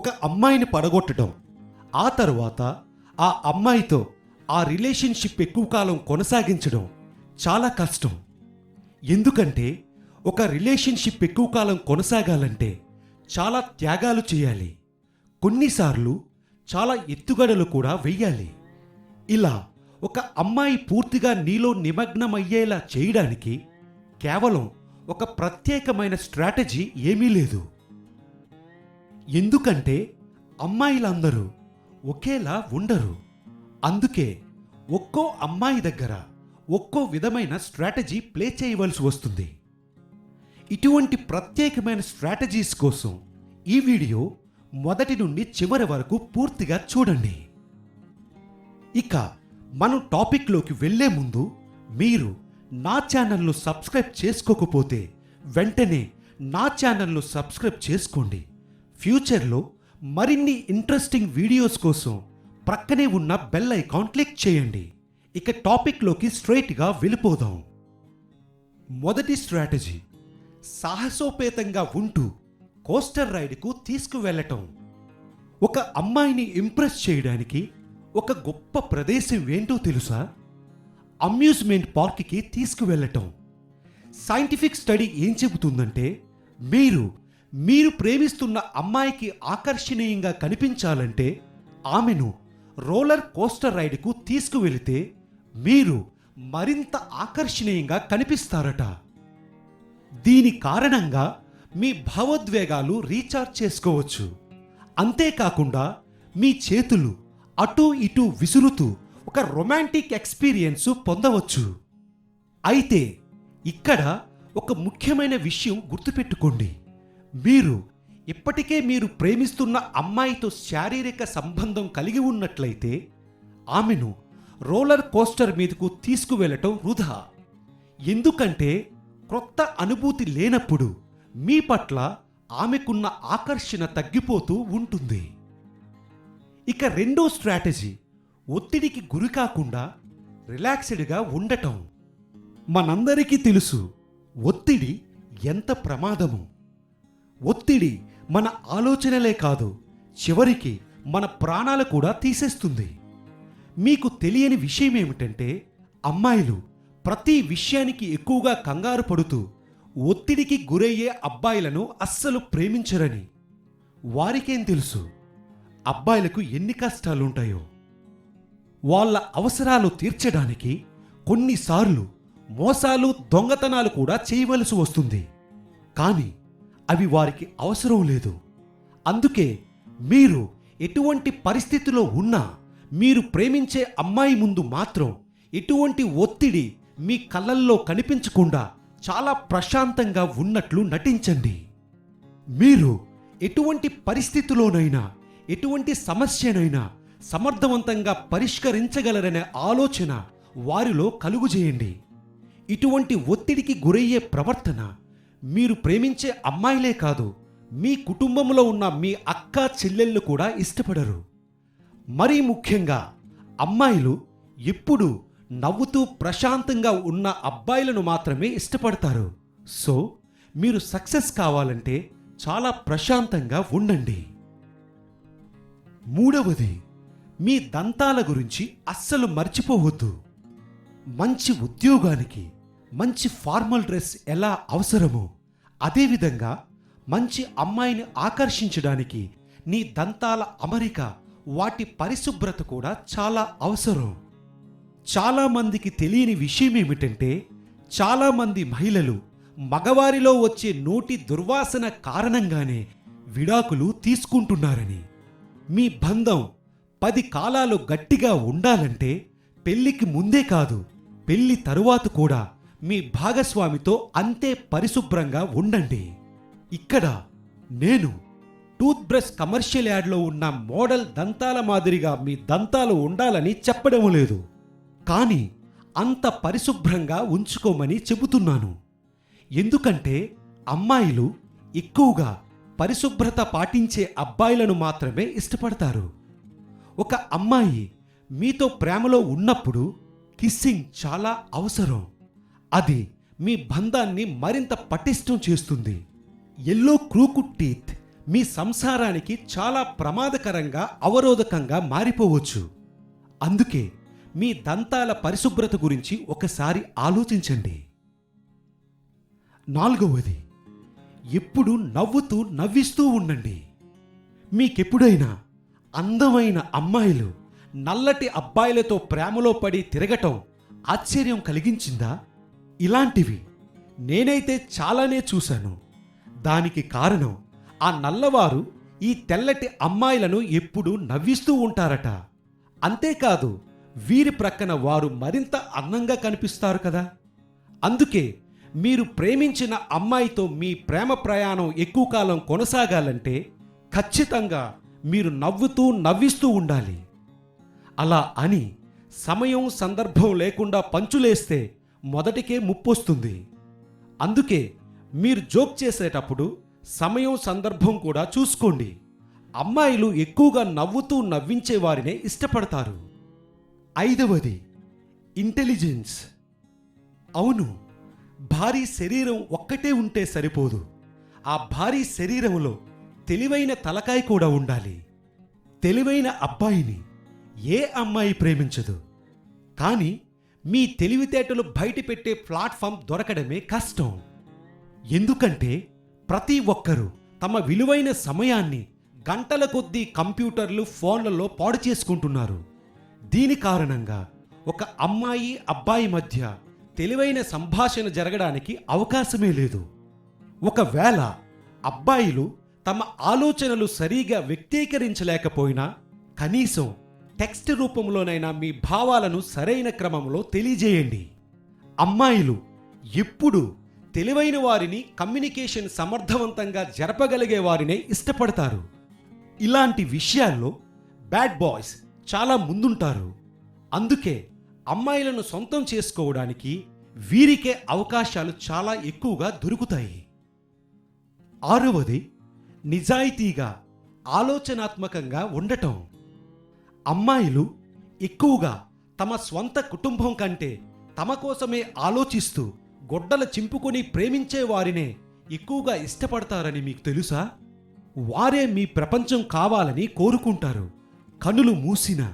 ఒక అమ్మాయిని పడగొట్టడం, ఆ తరువాత ఆ అమ్మాయితో ఆ రిలేషన్షిప్ ఎక్కువ కాలం కొనసాగించడం చాలా కష్టం. ఎందుకంటే ఒక రిలేషన్షిప్ ఎక్కువ కాలం కొనసాగాలంటే చాలా త్యాగాలు చేయాలి, కొన్నిసార్లు చాలా ఎత్తుగడలు కూడా వెయ్యాలి. ఇలా ఒక అమ్మాయి పూర్తిగా నీలో నిమగ్నమయ్యేలా చేయడానికి కేవలం ఒక ప్రత్యేకమైన స్ట్రాటజీ ఏమీ లేదు. ఎందుకంటే అమ్మాయిలందరూ ఒకేలా ఉండరు. అందుకే ఒక్కో అమ్మాయి దగ్గర ఒక్కో విధమైన స్ట్రాటజీ ప్లే చేయవలసి వస్తుంది. ఇటువంటి ప్రత్యేకమైన స్ట్రాటజీస్ కోసం ఈ వీడియో మొదటి నుండి చివరి వరకు పూర్తిగా చూడండి. ఇక మనం టాపిక్లోకి వెళ్లే ముందు మీరు నా ఛానల్ను సబ్స్క్రైబ్ చేసుకోకపోతే వెంటనే నా ఛానల్ను సబ్స్క్రైబ్ చేసుకోండి. ఫ్యూచర్లో మరిన్ని ఇంట్రెస్టింగ్ వీడియోస్ కోసం ప్రక్కనే ఉన్న బెల్ ఐకాన్ క్లిక్ చేయండి. ఇక టాపిక్లోకి స్ట్రైట్గా వెళ్ళిపోదాం. మొదటి స్ట్రాటజీ, సాహసోపేతంగా ఉంటూ కోస్టర్ రైడ్కు తీసుకువెళ్ళటం. ఒక అమ్మాయిని ఇంప్రెస్ చేయడానికి ఒక గొప్ప ప్రదేశం ఏంటో తెలుసా? అమ్యూజ్మెంట్ పార్క్కి తీసుకువెళ్ళటం. సైంటిఫిక్ స్టడీ ఏం చెబుతుందంటే మీరు ప్రేమిస్తున్న అమ్మాయికి ఆకర్షణీయంగా కనిపించాలంటే ఆమెను రోలర్ కోస్టర్ రైడ్కు తీసుకువెళితే మీరు మరింత ఆకర్షణీయంగా కనిపిస్తారట. దీని కారణంగా మీ భావోద్వేగాలు రీఛార్జ్ చేసుకోవచ్చు. అంతేకాకుండా మీ చేతులు అటూ ఇటూ విసురుతూ ఒక రొమాంటిక్ ఎక్స్పీరియన్స్ పొందవచ్చు. అయితే ఇక్కడ ఒక ముఖ్యమైన విషయం గుర్తుపెట్టుకోండి. ఇప్పటికే మీరు ప్రేమిస్తున్న అమ్మాయితో శారీరక సంబంధం కలిగి ఉన్నట్లయితే ఆమెను రోలర్ కోస్టర్ మీదకు తీసుకువెళ్ళటం వృధా. ఎందుకంటే క్రొత్త అనుభూతి లేనప్పుడు మీ పట్ల ఆమెకున్న ఆకర్షణ తగ్గిపోతూ ఉంటుంది. ఇక రెండో స్ట్రాటజీ, ఒత్తిడికి గురి కాకుండా రిలాక్స్డ్గా ఉండటం. మనందరికీ తెలుసు ఒత్తిడి ఎంత ప్రమాదము. ఒత్తిడి మన ఆలోచనలే కాదు, చివరికి మన ప్రాణాలు కూడా తీసేస్తుంది. మీకు తెలియని విషయం ఏమిటంటే అమ్మాయిలు ప్రతి విషయానికి ఎక్కువగా కంగారు పడుతూ ఒత్తిడికి గురయ్యే అబ్బాయిలను అస్సలు ప్రేమించరని. వారికేం తెలుసు అబ్బాయిలకు ఎన్ని కష్టాలుంటాయో. వాళ్ళ అవసరాలు తీర్చడానికి కొన్నిసార్లు మోసాలు, దొంగతనాలు కూడా చేయవలసి వస్తుంది. కానీ అవి వారికి అవసరం లేదు. అందుకే మీరు ఎటువంటి పరిస్థితిలో ఉన్నా మీరు ప్రేమించే అమ్మాయి ముందు మాత్రం ఎటువంటి ఒత్తిడి మీ కళ్ళల్లో కనిపించకుండా చాలా ప్రశాంతంగా ఉన్నట్లు నటించండి. మీరు ఎటువంటి పరిస్థితిలోనైనా ఎటువంటి సమస్యనైనా సమర్థవంతంగా పరిష్కరించగలరనే ఆలోచన వారిలో కలుగుజేయండి. ఇటువంటి ఒత్తిడికి గురయ్యే ప్రవర్తన మీరు ప్రేమించే అమ్మాయిలే కాదు, మీ కుటుంబంలో ఉన్న మీ అక్క చెల్లెళ్ళు కూడా ఇష్టపడరు. మరీ ముఖ్యంగా అమ్మాయిలు ఎప్పుడూ నవ్వుతూ ప్రశాంతంగా ఉన్న అబ్బాయిలను మాత్రమే ఇష్టపడతారు. సో మీరు సక్సెస్ కావాలంటే చాలా ప్రశాంతంగా ఉండండి. మూడవది, మీ దంతాల గురించి అస్సలు మర్చిపోవద్దు. మంచి ఉద్యోగానికి మంచి ఫార్మల్ డ్రెస్ ఎలా అవసరమో అదేవిధంగా మంచి అమ్మాయిని ఆకర్షించడానికి నీ దంతాల అమరిక, వాటి పరిశుభ్రత కూడా చాలా అవసరం. చాలామందికి తెలియని విషయం ఏమిటంటే చాలామంది మహిళలు మగవారిలో వచ్చే నోటి దుర్వాసన కారణంగానే విడాకులు తీసుకుంటున్నారని. మీ బంధం 10 కాలాలు గట్టిగా ఉండాలంటే పెళ్లికి ముందే కాదు, పెళ్లి తరువాత కూడా మీ భాగస్వామితో అంతే పరిశుభ్రంగా ఉండండి. ఇక్కడ నేను టూత్ బ్రష్ కమర్షియల్ యాడ్లో ఉన్న మోడల్ దంతాల మాదిరిగా మీ దంతాలు ఉండాలని చెప్పడం లేదు, కానీ అంత పరిశుభ్రంగా ఉంచుకోమని చెబుతున్నాను. ఎందుకంటే అమ్మాయిలు ఎక్కువగా పరిశుభ్రత పాటించే అబ్బాయిలను మాత్రమే ఇష్టపడతారు. ఒక అమ్మాయి మీతో ప్రేమలో ఉన్నప్పుడు కిస్సింగ్ చాలా అవసరం. అది మీ బంధాన్ని మరింత పటిష్టం చేస్తుంది. ఎల్లో క్రూకుడ్ టీత్ మీ సంసారానికి చాలా ప్రమాదకరంగా అవరోధకంగా మారిపోవచ్చు. అందుకే మీ దంతాల పరిశుభ్రత గురించి ఒకసారి ఆలోచించండి. 4వది, ఎప్పుడు నవ్వుతూ నవ్విస్తూ ఉండండి. మీకెప్పుడైనా అందమైన అమ్మాయిలు నల్లటి అబ్బాయిలతో ప్రేమలో పడి తిరగటం ఆశ్చర్యం కలిగించిందా? ఇలాంటివి నేనైతే చాలానే చూశాను. దానికి కారణం ఆ నల్లవారు ఈ తెల్లటి అమ్మాయిలను ఎప్పుడూ నవ్విస్తూ ఉంటారట. అంతేకాదు, వీరి ప్రక్కన వారు మరింత అందంగా కనిపిస్తారు కదా. అందుకే మీరు ప్రేమించిన అమ్మాయితో మీ ప్రేమ ప్రయాణం ఎక్కువ కాలం కొనసాగాలంటే ఖచ్చితంగా మీరు నవ్వుతూ నవ్విస్తూ ఉండాలి. అలా అని సమయం సందర్భం లేకుండా పంచులేస్తే మొదటికే ముప్పొస్తుంది. అందుకే మీరు జోక్ చేసేటప్పుడు సమయం సందర్భం కూడా చూసుకోండి. అమ్మాయిలు ఎక్కువగా నవ్వుతూ నవ్వించే వారినే ఇష్టపడతారు. 5వది, ఇంటెలిజెన్స్. అవును, భారీ శరీరం ఒక్కటే ఉంటే సరిపోదు. ఆ భారీ శరీరంలో తెలివైన తలకాయ కూడా ఉండాలి. తెలివైన అబ్బాయిని ఏ అమ్మాయి ప్రేమించదు? కానీ మీ తెలివితేటలు బయటపెట్టే ప్లాట్ఫామ్ దొరకడమే కష్టం. ఎందుకంటే ప్రతి ఒక్కరూ తమ విలువైన సమయాన్ని గంటల కొద్దీ కంప్యూటర్లు, ఫోన్లలో పాడు చేసుకుంటున్నారు. దీని కారణంగా ఒక అమ్మాయి అబ్బాయి మధ్య తెలివైన సంభాషణ జరగడానికి అవకాశమే లేదు. ఒకవేళ అబ్బాయిలు తమ ఆలోచనలు సరిగా వ్యక్తీకరించలేకపోయినా కనీసం టెక్స్ట్ రూపంలోనైనా మీ భావాలను సరైన క్రమంలో తెలియజేయండి. అమ్మాయిలు ఎప్పుడూ తెలివైన వారిని, కమ్యూనికేషన్ సమర్థవంతంగా జరపగలిగే వారినే ఇష్టపడతారు. ఇలాంటి విషయాల్లో బ్యాడ్ బాయ్స్ చాలా ముందుంటారు. అందుకే అమ్మాయిలను సొంతం చేసుకోవడానికి వీరికే అవకాశాలు చాలా ఎక్కువగా దొరుకుతాయి. 6వది, నిజాయితీగా ఆలోచనాత్మకంగా ఉండటం. అమ్మాయిలు ఎక్కువగా తమ స్వంత కుటుంబం కంటే తమ కోసమే ఆలోచిస్తూ గొడ్డల చింపుకొని ప్రేమించే వారినే ఎక్కువగా ఇష్టపడతారని మీకు తెలుసా? వారే మీ ప్రపంచం కావాలని కోరుకుంటారు. కనులు మూసినా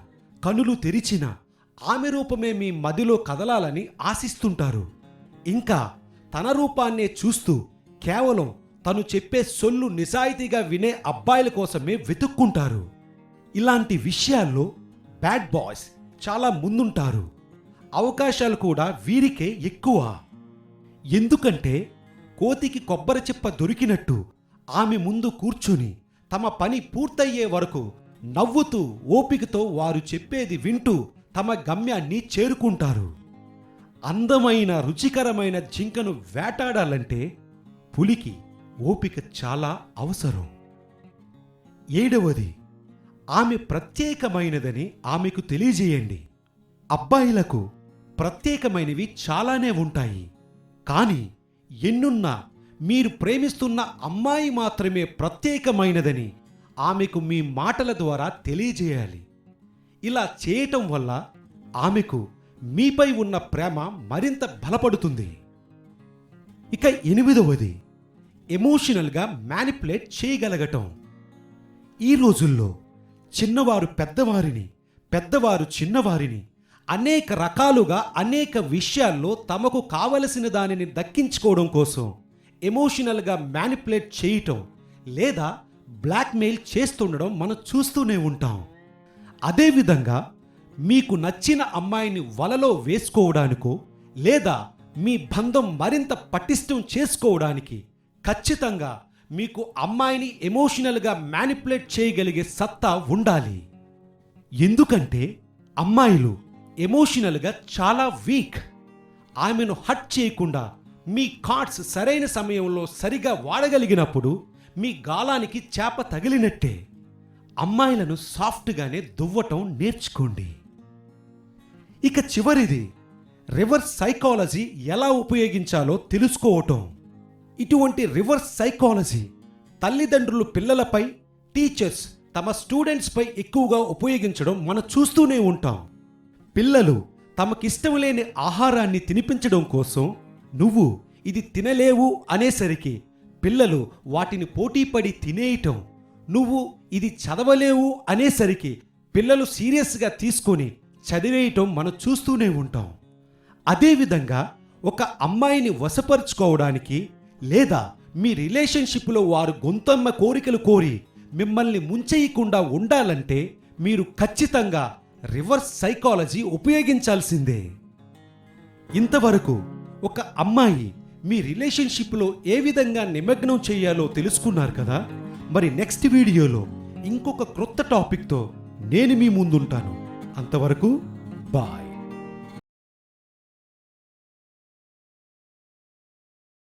కనులు తెరిచినా ఆమె రూపమే మీ మదిలో కదలాలని ఆశిస్తుంటారు. ఇంకా తన రూపాన్నే చూస్తూ కేవలం తను చెప్పే సొల్లు నిజాయితీగా వినే అబ్బాయిల కోసమే వెతుక్కుంటారు. ఇలాంటి విషయాల్లో బ్యాడ్ బాయ్స్ చాలా ముందుంటారు. అవకాశాలు కూడా వీరికే ఎక్కువ. ఎందుకంటే కోతికి కొబ్బరి చిప్ప దొరికినట్టు ఆమె ముందు కూర్చుని తమ పని పూర్తయ్యే వరకు నవ్వుతూ ఓపికతో వారు చెప్పేది వింటూ తమ గమ్యాన్ని చేరుకుంటారు. అందమైన రుచికరమైన జింకను వేటాడాలంటే పులికి ఓపిక చాలా అవసరం. 7వది, ఆమె ప్రత్యేకమైనదని ఆమెకు తెలియజేయండి. అబ్బాయిలకు ప్రత్యేకమైనవి చాలానే ఉంటాయి. కానీ ఎన్నున్నా మీరు ప్రేమిస్తున్న అమ్మాయి మాత్రమే ప్రత్యేకమైనదని ఆమెకు మీ మాటల ద్వారా తెలియజేయాలి. ఇలా చేయటం వల్ల ఆమెకు మీపై ఉన్న ప్రేమ మరింత బలపడుతుంది. ఇక 8వది, ఎమోషనల్గా మ్యానిపులేట్ చేయగలగటం. ఈ రోజుల్లో చిన్నవారు పెద్దవారిని, పెద్దవారు చిన్నవారిని అనేక రకాలుగా అనేక విషయాల్లో తమకు కావలసిన దానిని దక్కించుకోవడం కోసం ఎమోషనల్గా మ్యానిపులేట్ చేయటం లేదా బ్లాక్మెయిల్ చేస్తుండడం మనం చూస్తూనే ఉంటాం. అదేవిధంగా మీకు నచ్చిన అమ్మాయిని వలలో వేసుకోవడానికో లేదా మీ బంధం మరింత పటిష్టం చేసుకోవడానికి ఖచ్చితంగా మీకు అమ్మాయిని ఎమోషనల్గా మ్యానిపులేట్ చేయగలిగే సత్తా ఉండాలి. ఎందుకంటే అమ్మాయిలు ఎమోషనల్గా చాలా వీక్. ఆమెను హర్ట్ చేయకుండా మీ కార్డ్స్ సరైన సమయంలో సరిగా వాడగలిగినప్పుడు మీ గాలానికి చేప తగిలినట్టే. అమ్మాయిలను సాఫ్ట్గానే దువ్వటం నేర్చుకోండి. ఇక చివరిది, రివర్స్ సైకాలజీ ఎలా ఉపయోగించాలో తెలుసుకోవటం. ఇటువంటి రివర్స్ సైకాలజీ తల్లిదండ్రులు పిల్లలపై, టీచర్స్ తమ స్టూడెంట్స్పై ఎక్కువగా ఉపయోగించడం మనం చూస్తూనే ఉంటాం. పిల్లలు తమకిష్టం లేని ఆహారాన్ని తినిపించడం కోసం నువ్వు ఇది తినలేవు అనేసరికి పిల్లలు వాటిని పోటీపడి తినేయటం, నువ్వు ఇది చదవలేవు అనేసరికి పిల్లలు సీరియస్గా తీసుకొని చదివేయటం మనం చూస్తూనే ఉంటాం. అదేవిధంగా ఒక అమ్మాయిని వశపరుచుకోవడానికి లేదా మీ రిలేషన్షిప్లో వారు గొంతమ్మ కోరికలు కోరి మిమ్మల్ని ముంచేయకుండా ఉండాలంటే మీరు ఖచ్చితంగా రివర్స్ సైకాలజీ ఉపయోగించాల్సిందే. ఇంతవరకు ఒక అమ్మాయి మీ రిలేషన్షిప్లో ఏ విధంగా నిమగ్నం చేయాలో తెలుసుకున్నారు కదా. మరి నెక్స్ట్ వీడియోలో ఇంకొక క్రొత్త టాపిక్తో నేను మీ ముందుంటాను. అంతవరకు బాయ్.